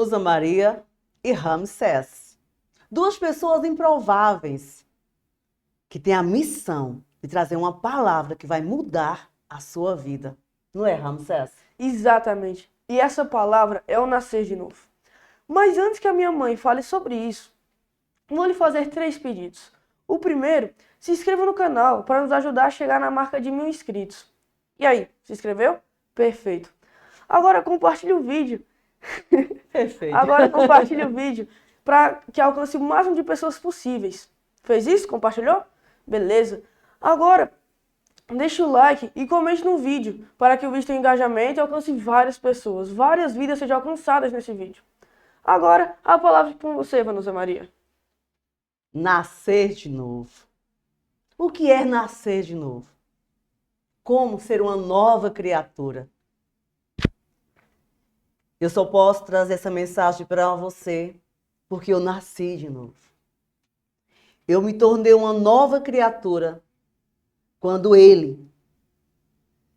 Nusa Maria e Ramsés. Duas pessoas improváveis que têm a missão de trazer uma palavra que vai mudar a sua vida. Não é, Ramsés? Exatamente. E essa palavra é o nascer de novo. Mas antes que a minha mãe fale sobre isso, vou lhe fazer 3 pedidos. O primeiro, se inscreva no canal para nos ajudar a chegar na marca de 1000 inscritos. E aí, se inscreveu? Perfeito. Agora compartilhe o vídeo. Perfeito. Agora compartilhe o vídeo para que alcance o máximo de pessoas possíveis. Fez isso? Compartilhou? Beleza. Agora, deixe o like e comente no vídeo para que o vídeo tenha engajamento e alcance várias pessoas. Várias vidas sejam alcançadas nesse vídeo. Agora, a palavra é com você, Vanusa Maria. Nascer de novo. O que é nascer de novo? Como ser uma nova criatura? Eu só posso trazer essa mensagem para você porque eu nasci de novo. Eu me tornei uma nova criatura quando ele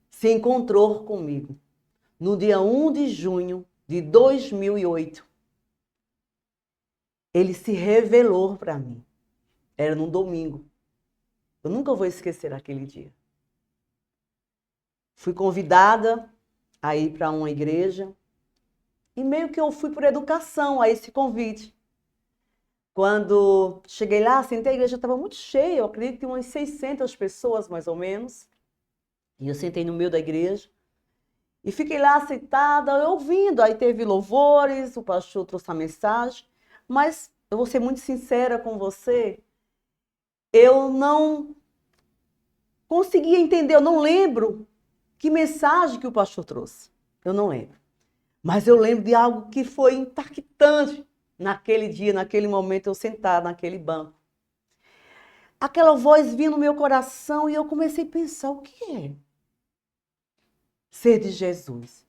se encontrou comigo no dia 1 de junho de 2008. Ele se revelou para mim. Era num domingo. Eu nunca vou esquecer aquele dia. Fui convidada a ir para uma igreja e meio que eu fui por educação a esse convite. Quando cheguei lá, sentei, a igreja estava muito cheia, eu acredito que tinha umas 600 pessoas mais ou menos. E eu sentei no meio da igreja e fiquei lá sentada, ouvindo. Aí teve louvores, o pastor trouxe a mensagem, mas eu vou ser muito sincera com você, eu não conseguia entender, eu não lembro que mensagem que o pastor trouxe. Eu não lembro. Mas eu lembro de algo que foi impactante naquele dia, naquele momento, eu sentada naquele banco. Aquela voz vinha no meu coração e eu comecei a pensar, o que é ser de Jesus?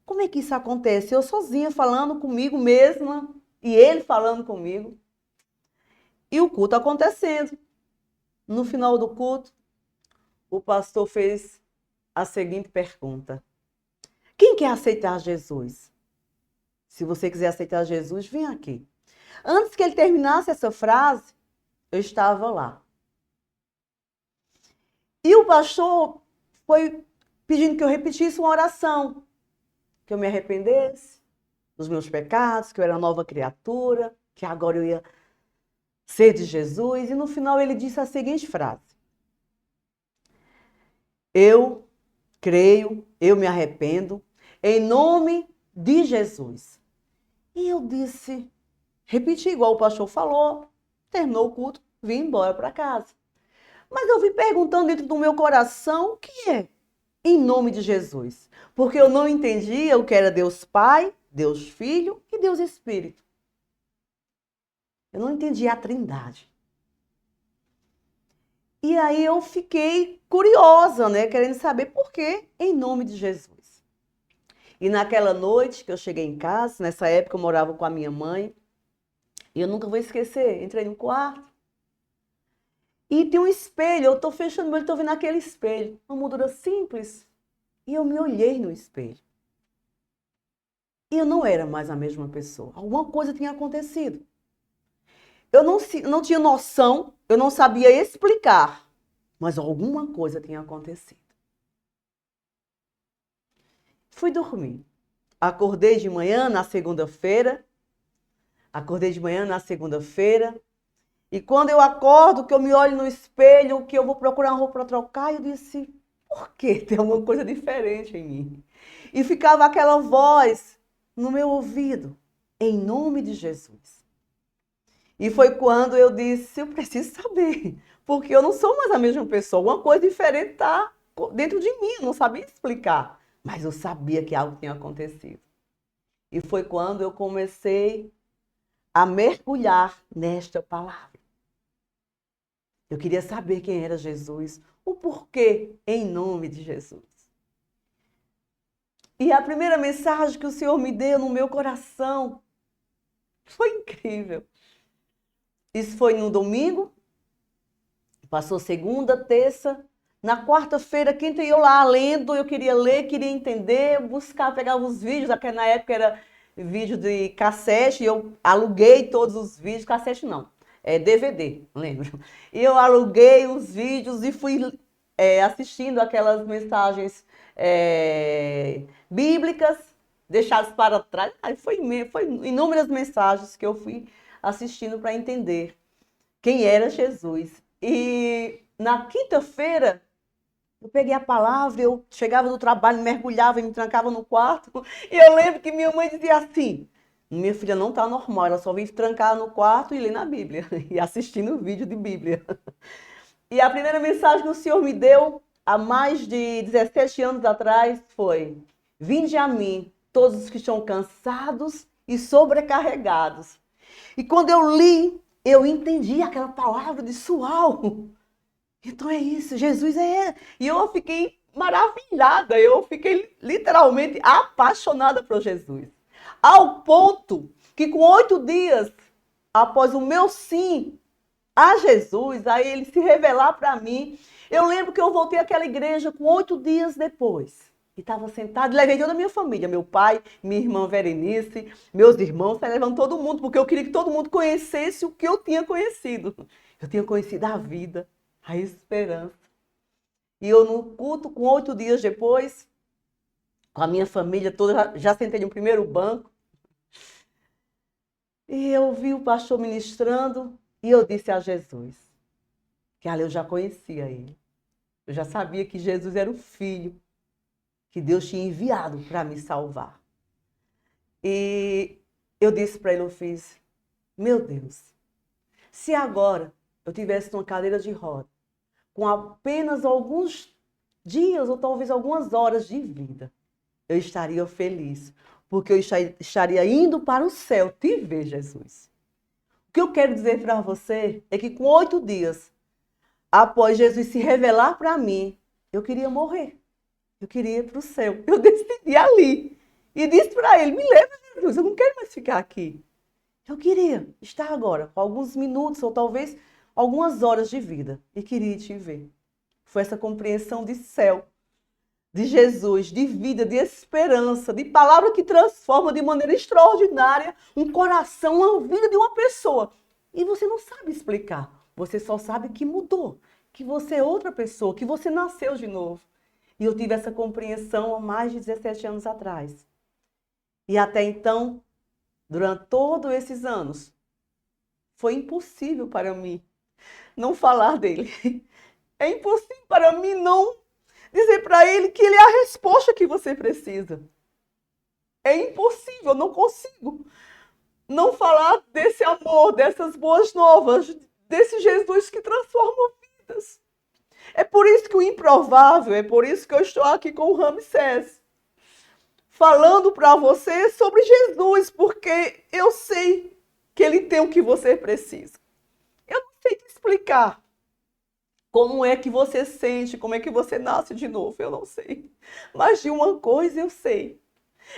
Como é que isso acontece? Eu sozinha falando comigo mesma e ele falando comigo. E o culto acontecendo. No final do culto, o pastor fez a seguinte pergunta: quem quer aceitar Jesus? Se você quiser aceitar Jesus, vem aqui. Antes que ele terminasse essa frase, eu estava lá. E o pastor foi pedindo que eu repetisse uma oração, que eu me arrependesse dos meus pecados, que eu era uma nova criatura, que agora eu ia ser de Jesus. E no final ele disse a seguinte frase: eu creio, eu me arrependo, em nome de Jesus. E eu disse, repeti igual o pastor falou, terminou o culto, vim embora para casa. Mas eu vim perguntando dentro do meu coração, o que é em nome de Jesus? Porque eu não entendia o que era Deus Pai, Deus Filho e Deus Espírito. Eu não entendia a Trindade. E aí eu fiquei curiosa, né, querendo saber por que em nome de Jesus. E naquela noite que eu cheguei em casa, nessa época eu morava com a minha mãe, e eu nunca vou esquecer, entrei no quarto, e tem um espelho, eu estou fechando o olho, estou vendo aquele espelho, uma moldura simples, e eu me olhei no espelho. E eu não era mais a mesma pessoa, alguma coisa tinha acontecido. Eu não tinha noção, eu não sabia explicar, mas alguma coisa tinha acontecido. Fui dormir. Acordei de manhã na segunda-feira, e quando eu acordo, que eu me olho no espelho, que eu vou procurar uma roupa para trocar, eu disse, por que tem alguma coisa diferente em mim? E ficava aquela voz no meu ouvido, em nome de Jesus. E foi quando eu disse, eu preciso saber, porque eu não sou mais a mesma pessoa, uma coisa diferente está dentro de mim, eu não sabia explicar, mas eu sabia que algo tinha acontecido. E foi quando eu comecei a mergulhar nesta palavra. Eu queria saber quem era Jesus, o porquê em nome de Jesus. E a primeira mensagem que o Senhor me deu no meu coração foi incrível. Isso foi no domingo, passou segunda, terça. Na quarta-feira, quinta, eu lá lendo, eu queria ler, queria entender, buscar, pegar os vídeos, na época era vídeo de cassete, e eu aluguei todos os vídeos, cassete não, DVD, lembro. E eu aluguei os vídeos e fui assistindo aquelas mensagens bíblicas deixadas para trás. Aí foi inúmeras mensagens que eu fui assistindo para entender quem era Jesus. E na quinta-feira, eu peguei a palavra, eu chegava do trabalho, mergulhava e me trancava no quarto. E eu lembro que minha mãe dizia assim: minha filha não está normal, ela só vive trancada no quarto e lendo a Bíblia, e assistindo vídeo de Bíblia. E a primeira mensagem que o Senhor me deu, há mais de 17 anos atrás, foi: vinde a mim, todos os que estão cansados e sobrecarregados. E quando eu li, eu entendi aquela palavra de uau! Então é isso, Jesus é. E eu fiquei maravilhada, eu fiquei literalmente apaixonada por Jesus. Ao ponto que com 8 dias após o meu sim a Jesus, a ele se revelar para mim, eu lembro que eu voltei àquela igreja com 8 dias depois. E estava sentada, levei toda a minha família, meu pai, minha irmã Verenice, meus irmãos, levando todo mundo, porque eu queria que todo mundo conhecesse o que eu tinha conhecido. Eu tinha conhecido a vida, a esperança. E eu no culto, com 8 dias depois, com a minha família toda, já sentei no primeiro banco, e eu vi o pastor ministrando, e eu disse a Jesus, que ali eu já conhecia ele. Eu já sabia que Jesus era o Filho que Deus tinha enviado para me salvar. E eu disse para ele, eu fiz, meu Deus, se agora eu tivesse numa cadeira de roda, com apenas alguns dias ou talvez algumas horas de vida, eu estaria feliz, porque eu estaria indo para o céu te ver, Jesus. O que eu quero dizer para você é que com 8 dias, após Jesus se revelar para mim, eu queria morrer. Eu queria ir para o céu. Eu decidi ali. E disse para ele, me leva, Jesus, eu não quero mais ficar aqui. Eu queria estar agora, com alguns minutos ou talvez algumas horas de vida. E queria te ver. Foi essa compreensão de céu, de Jesus, de vida, de esperança, de palavra que transforma de maneira extraordinária um coração, uma vida de uma pessoa. E você não sabe explicar. Você só sabe que mudou, que você é outra pessoa, que você nasceu de novo. E eu tive essa compreensão há mais de 17 anos atrás. E até então, durante todos esses anos, foi impossível para mim não falar dele. É impossível para mim não dizer para ele que ele é a resposta que você precisa. É impossível, eu não consigo não falar desse amor, dessas boas novas, desse Jesus que transforma vidas. É por isso que o improvável, é por isso que eu estou aqui com o Ramsés, falando para você sobre Jesus, porque eu sei que ele tem o que você precisa. Eu não sei te explicar como é que você sente, como é que você nasce de novo, eu não sei. Mas de uma coisa eu sei,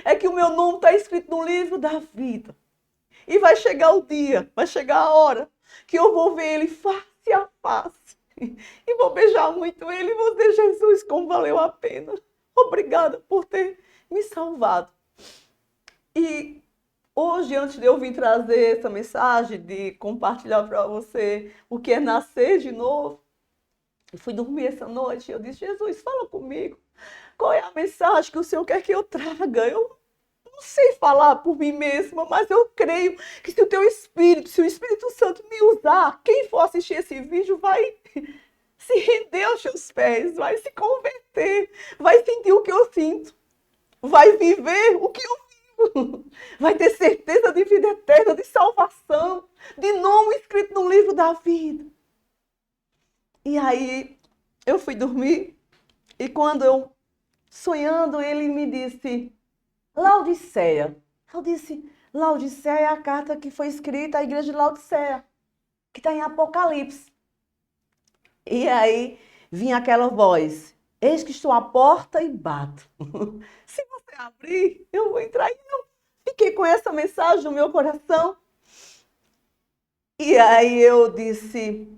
é que o meu nome está escrito no livro da vida. E vai chegar o dia, vai chegar a hora que eu vou ver ele face a face. E vou beijar muito ele e vou dizer, Jesus, como valeu a pena. Obrigada por ter me salvado. E hoje, antes de eu vir trazer essa mensagem, de compartilhar para você o que é nascer de novo, eu fui dormir essa noite e eu disse, Jesus, fala comigo. Qual é a mensagem que o Senhor quer que eu traga? Eu não sei falar por mim mesma, mas eu creio que se o teu Espírito, se o Espírito Santo me usar, quem for assistir esse vídeo vai se render aos teus pés, vai se converter, vai sentir o que eu sinto, vai viver o que eu vivo, vai ter certeza de vida eterna, de salvação, de nome escrito no livro da vida. E aí eu fui dormir e quando eu, sonhando, ele me disse, Laodiceia. Eu disse, Laodiceia é a carta que foi escrita à igreja de Laodiceia, que está em Apocalipse. E aí vinha aquela voz, eis que estou à porta e bato. Se você abrir, eu vou entrar. E eu fiquei com essa mensagem no meu coração. E aí eu disse,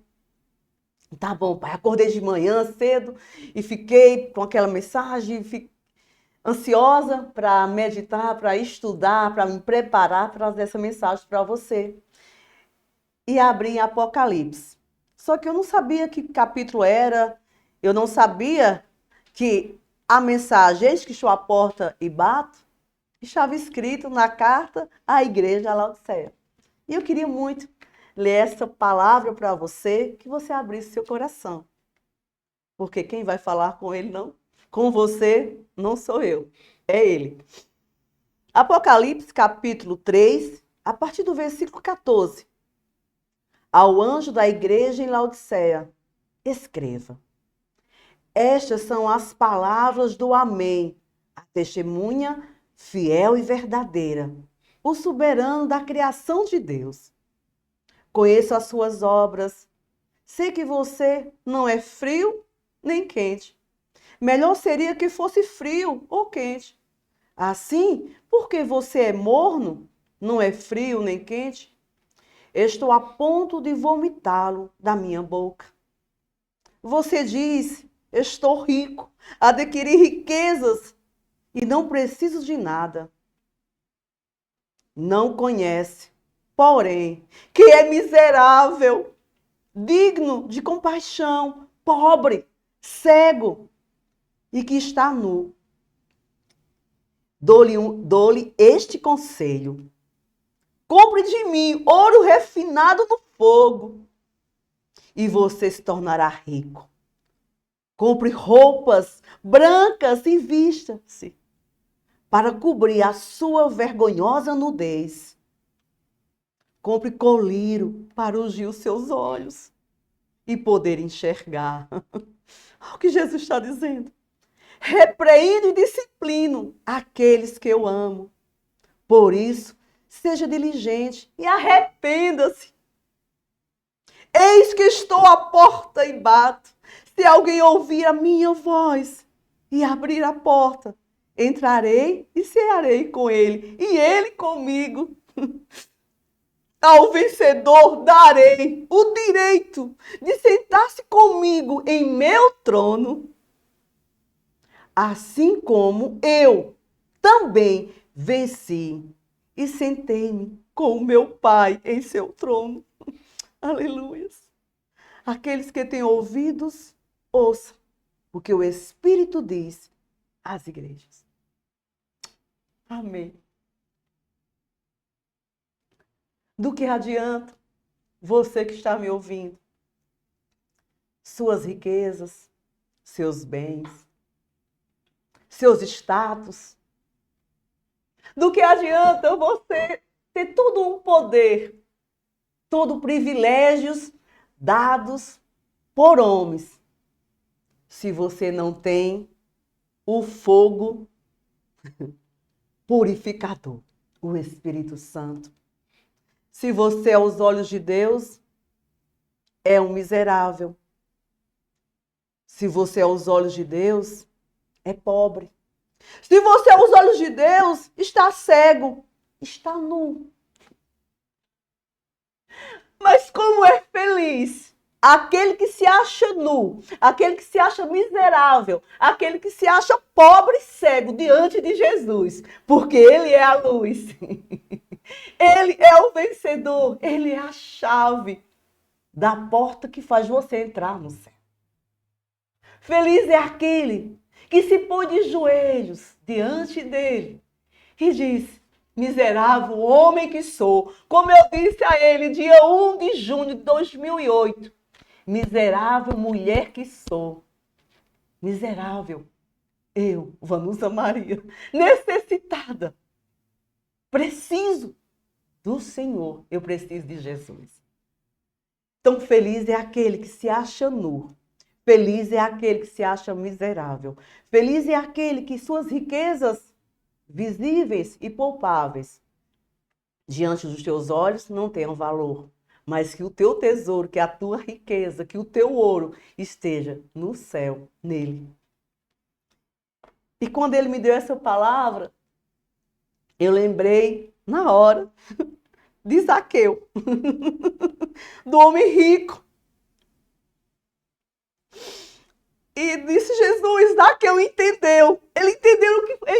tá bom, pai. Acordei de manhã cedo e fiquei com aquela mensagem. ansiosa para meditar, para estudar, para me preparar para trazer essa mensagem para você. E abri em Apocalipse. Só que eu não sabia que capítulo era, eu não sabia que a mensagem, eis que estou à porta e bato, estava escrito na carta à igreja de Laodiceia. E eu queria muito ler essa palavra para você, que você abrisse seu coração. Porque quem vai falar com ele não, com você, não sou eu, é ele. Apocalipse capítulo 3, a partir do versículo 14. Ao anjo da igreja em Laodiceia, escreva: estas são as palavras do Amém, a testemunha fiel e verdadeira, o soberano da criação de Deus. Conheço as suas obras, sei que você não é frio nem quente. Melhor seria que fosse frio ou quente. Assim, porque você é morno, não é frio nem quente, estou a ponto de vomitá-lo da minha boca. Você diz: estou rico, adquiri riquezas e não preciso de nada. Não conhece, porém, que é miserável, digno de compaixão, pobre, cego e que está nu. Dou-lhe este conselho: compre de mim ouro refinado no fogo e você se tornará rico. Compre roupas brancas e vista-se para cobrir a sua vergonhosa nudez. Compre colírio para ungir os seus olhos e poder enxergar. Olha o que Jesus está dizendo. Repreendo e disciplino aqueles que eu amo. Por isso, seja diligente e arrependa-se. Eis que estou à porta e bato. Se alguém ouvir a minha voz e abrir a porta, entrarei e cearei com ele, e ele comigo. Ao vencedor darei o direito de sentar-se comigo em meu trono, assim como eu também venci e sentei-me com o meu Pai em seu trono. Aleluias. Aqueles que têm ouvidos, ouçam o que o Espírito diz às igrejas. Amém. Do que adianta você que está me ouvindo? Suas riquezas, seus bens, seus status. Do que adianta você ter todo um poder, todo privilégios dados por homens, se você não tem o fogo purificador, o Espírito Santo? Se você, aos olhos de Deus, é um miserável. Se você, aos olhos de Deus, é pobre. Se você, aos olhos de Deus, está cego, está nu. Mas como é feliz aquele que se acha nu, aquele que se acha miserável, aquele que se acha pobre e cego diante de Jesus, porque Ele é a luz. Ele é o vencedor, Ele é a chave da porta que faz você entrar no céu. Feliz é aquele que se põe de joelhos diante dele e diz: miserável homem que sou, como eu disse a ele dia 1 de junho de 2008, miserável mulher que sou, miserável eu, Vanusa Maria, necessitada, preciso do Senhor, eu preciso de Jesus. Tão feliz é aquele que se acha nu, feliz é aquele que se acha miserável, feliz é aquele que suas riquezas visíveis e palpáveis diante dos teus olhos não tenham valor, mas que o teu tesouro, que a tua riqueza, que o teu ouro esteja no céu, nele. E quando ele me deu essa palavra, eu lembrei na hora de Zaqueu, do homem rico. E disse Jesus, Zaqueu entendeu. Ele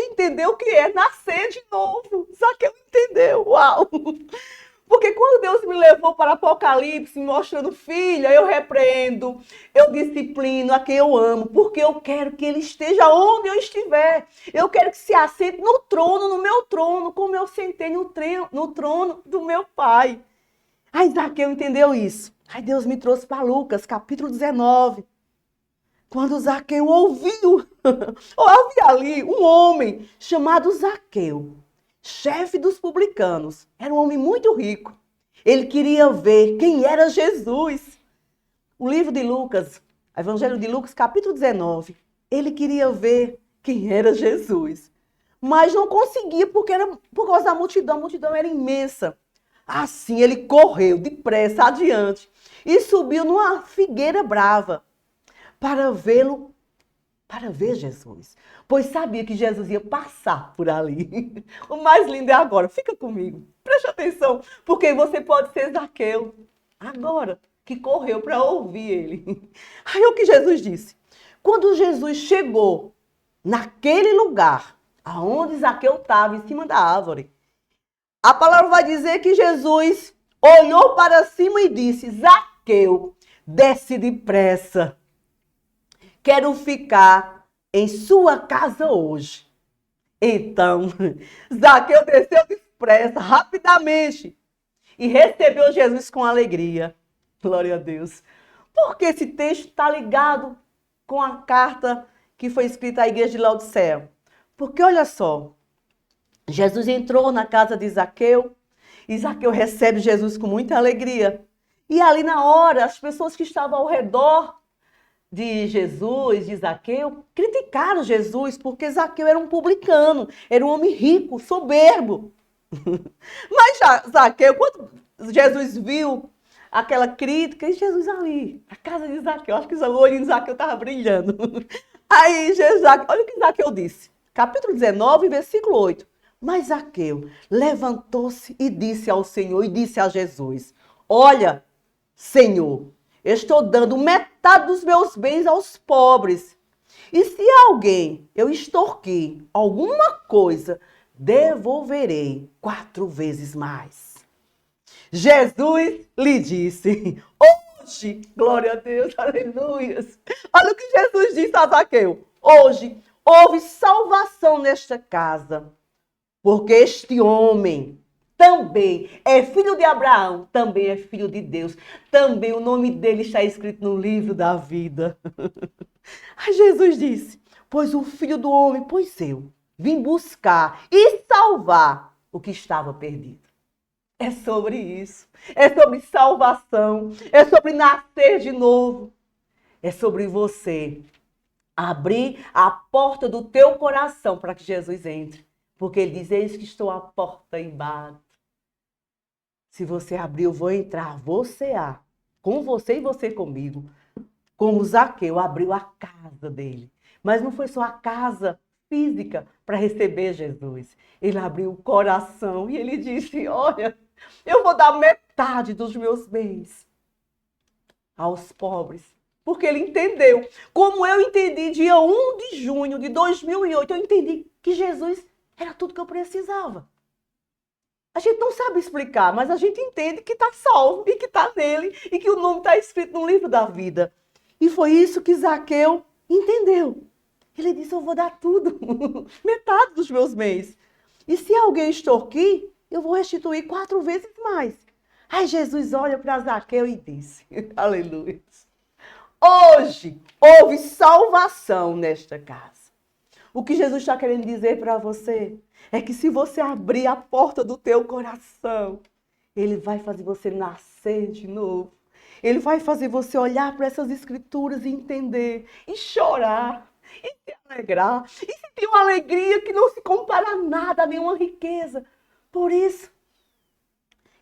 entendeu o que é nascer de novo. Zaqueu entendeu. Uau! Porque quando Deus me levou para Apocalipse, mostrando, filha, eu repreendo, eu disciplino a quem eu amo, porque eu quero que ele esteja onde eu estiver. Eu quero que se assente no trono, no meu trono, como eu sentei no trono do meu pai. Aí Zaqueu entendeu isso. Aí Deus me trouxe para Lucas, capítulo 19. Quando Zaqueu ouviu, havia ali um homem chamado Zaqueu, chefe dos publicanos. Era um homem muito rico. Ele queria ver quem era Jesus. O livro de Lucas, Evangelho de Lucas, capítulo 19. Ele queria ver quem era Jesus. Mas não conseguia porque era por causa da multidão. A multidão era imensa. Assim ele correu depressa adiante e subiu numa figueira brava para vê-lo, para ver Jesus, pois sabia que Jesus ia passar por ali. O mais lindo é agora, fica comigo, preste atenção, porque você pode ser Zaqueu, agora, que correu para ouvir ele. Aí o que Jesus disse? Quando Jesus chegou naquele lugar, aonde Zaqueu estava, em cima da árvore, a palavra vai dizer que Jesus olhou para cima e disse, Zaqueu, desce depressa. Quero ficar em sua casa hoje. Então, Zaqueu desceu depressa, rapidamente, e recebeu Jesus com alegria. Glória a Deus. Porque esse texto está ligado com a carta que foi escrita à igreja de Laodiceia. Porque olha só, Jesus entrou na casa de Zaqueu, e Zaqueu recebe Jesus com muita alegria. E ali na hora, as pessoas que estavam ao redor de Jesus, de Zaqueu, criticaram Jesus, porque Zaqueu era um publicano, era um homem rico, soberbo. Mas Zaqueu, quando Jesus viu aquela crítica, e Jesus ali, a casa de Zaqueu, acho que o olhinho de Zaqueu estava brilhando. Aí, Jesus, olha o que Zaqueu disse, capítulo 19, versículo 8. Mas Zaqueu levantou-se e disse ao Senhor, e disse a Jesus, olha, Senhor, estou dando metade dos meus bens aos pobres. E se alguém eu extorquir alguma coisa, devolverei 4 vezes mais. Jesus lhe disse, hoje, glória a Deus, aleluia. Olha o que Jesus disse a Zaqueu. Hoje houve salvação nesta casa, porque este homem também é filho de Abraão, também é filho de Deus. Também o nome dele está escrito no livro da vida. Aí Jesus disse, pois o filho do homem, pois eu vim buscar e salvar o que estava perdido. É sobre isso. É sobre salvação. É sobre nascer de novo. É sobre você abrir a porta do teu coração para que Jesus entre. Porque ele diz, eis que estou à porta e bato. Se você abrir, eu vou entrar, vou cear com você e você comigo. Como Zaqueu abriu a casa dele. Mas não foi só a casa física para receber Jesus. Ele abriu o coração e ele disse, olha, eu vou dar metade dos meus bens aos pobres. Porque ele entendeu. Como eu entendi dia 1 de junho de 2008, eu entendi que Jesus era tudo que eu precisava. A gente não sabe explicar, mas a gente entende que está salvo e que está nele e que o nome está escrito no livro da vida. E foi isso que Zaqueu entendeu. Ele disse, eu vou dar tudo, metade dos meus bens. E se alguém extorquir, eu vou restituir 4 vezes mais. Aí Jesus olha para Zaqueu e disse, aleluia, hoje houve salvação nesta casa. O que Jesus está querendo dizer para você é que se você abrir a porta do teu coração, ele vai fazer você nascer de novo. Ele vai fazer você olhar para essas escrituras e entender, e chorar, e se alegrar, e sentir uma alegria que não se compara a nada, a nenhuma riqueza. Por isso,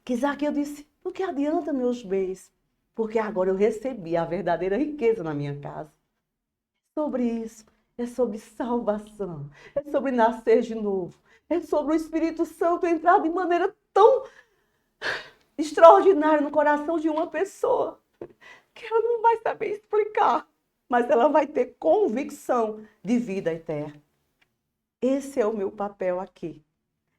que Zaqueu disse, o que adianta meus bens? Porque agora eu recebi a verdadeira riqueza na minha casa. Sobre isso, é sobre salvação, é sobre nascer de novo, é sobre o Espírito Santo entrar de maneira tão extraordinária no coração de uma pessoa que ela não vai saber explicar. mas ela vai ter convicção de vida eterna. Esse é o meu papel aqui.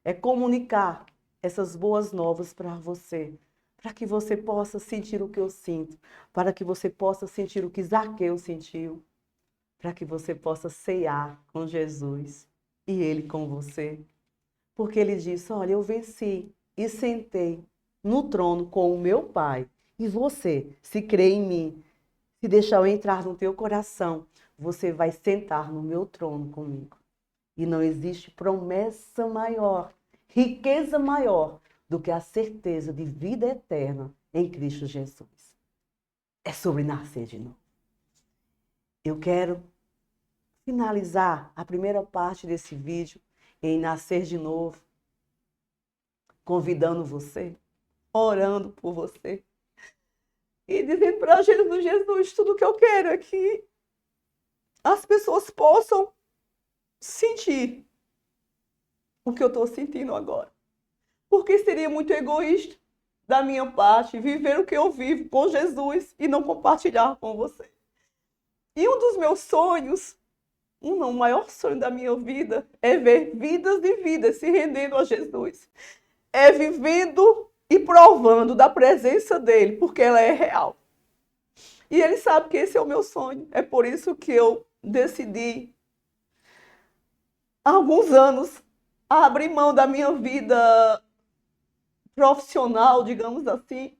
É comunicar essas boas novas para você, para que você possa sentir o que eu sinto, para que você possa sentir o que Zaqueu sentiu, para que você possa ceiar com Jesus e Ele com você. Porque Ele disse, olha, eu venci e sentei no trono com o meu Pai. E você, se crê em mim, se deixar eu entrar no teu coração, você vai sentar no meu trono comigo. E não existe promessa maior, riqueza maior do que a certeza de vida eterna em Cristo Jesus. É sobre nascer de novo. Eu quero finalizar a primeira parte desse vídeo em nascer de novo, convidando você, orando por você e dizendo para Jesus, Jesus, tudo que eu quero é que as pessoas possam sentir o que eu estou sentindo agora. Porque seria muito egoísta da minha parte viver o que eu vivo com Jesus e não compartilhar com você. E um dos meus sonhos, o maior sonho da minha vida, é ver vidas e vidas se rendendo a Jesus. É vivendo e provando da presença dele, porque ela é real. E ele sabe que esse é o meu sonho. É por isso que eu decidi, há alguns anos, abrir mão da minha vida profissional, digamos assim,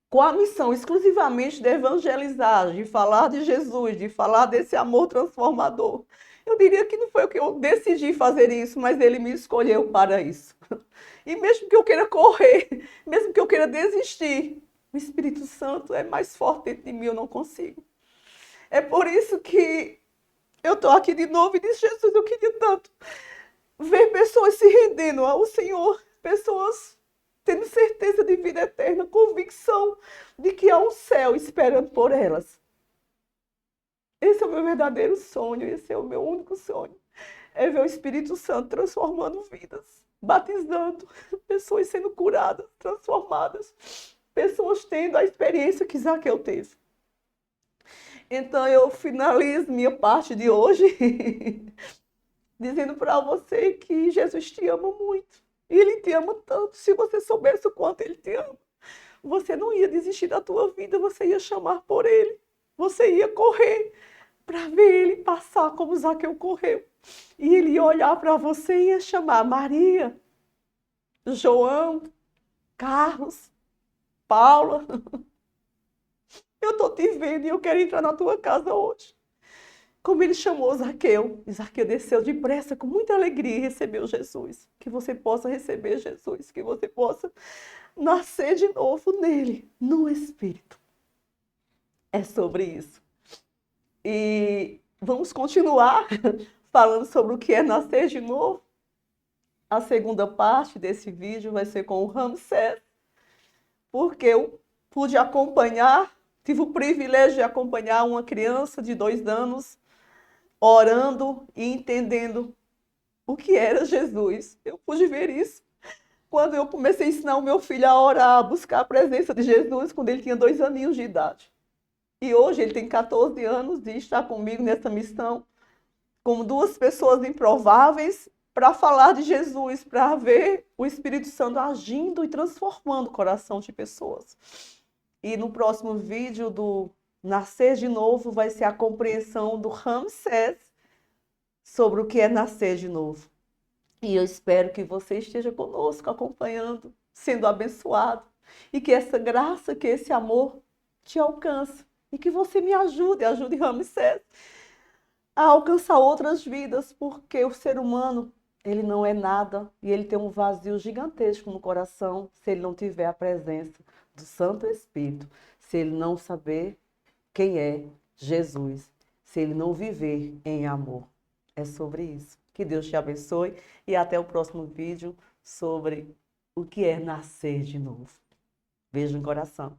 com a missão exclusivamente de evangelizar, de falar de Jesus, de falar desse amor transformador. Eu diria que não foi o que eu decidi fazer isso, mas ele me escolheu para isso. E mesmo que eu queira correr, mesmo que eu queira desistir, o Espírito Santo é mais forte dentro de mim, eu não consigo. É por isso que eu estou aqui de novo e disse, Jesus, eu queria tanto ver pessoas se rendendo ao Senhor, pessoas tendo certeza de vida eterna, convicção de que há um céu esperando por elas. Esse é o meu verdadeiro sonho, esse é o meu único sonho. É ver o Espírito Santo transformando vidas, batizando, pessoas sendo curadas, transformadas, pessoas tendo a experiência que Zaqueu teve. Então eu finalizo minha parte de hoje dizendo para você que Jesus te ama muito. E Ele te ama tanto. Se você soubesse o quanto Ele te ama, você não ia desistir da tua vida, você ia chamar por Ele. Você ia correr para ver Ele passar como Zaqueu correu. E Ele ia olhar para você e ia chamar Maria, João, Carlos, Paula. Eu estou te vendo e eu quero entrar na tua casa hoje. Como ele chamou Zaqueu, e Zaqueu desceu depressa, com muita alegria, e recebeu Jesus. Que você possa receber Jesus, que você possa nascer de novo nele, no Espírito. É sobre isso. E vamos continuar falando sobre o que é nascer de novo. A segunda parte desse vídeo vai ser com o Ramsés, porque eu pude acompanhar, tive o privilégio de acompanhar uma criança de 2 anos, orando e entendendo o que era Jesus. Eu pude ver isso quando eu comecei a ensinar o meu filho a orar, a buscar a presença de Jesus, quando ele tinha 2 aninhos de idade. E hoje ele tem 14 anos e está comigo nessa missão, como 2 pessoas improváveis, para falar de Jesus, para ver o Espírito Santo agindo e transformando o coração de pessoas. E no próximo vídeo do Nascer de Novo vai ser a compreensão do Ramsés sobre o que é nascer de novo. E eu espero que você esteja conosco, acompanhando, sendo abençoado. E que essa graça, que esse amor te alcance. E que você me ajude Ramsés a alcançar outras vidas, porque o ser humano, ele não é nada e ele tem um vazio gigantesco no coração se ele não tiver a presença do Santo Espírito, se ele não saber quem é Jesus, se ele não viver em amor. É sobre isso. Que Deus te abençoe e até o próximo vídeo sobre o que é nascer de novo. Beijo no coração.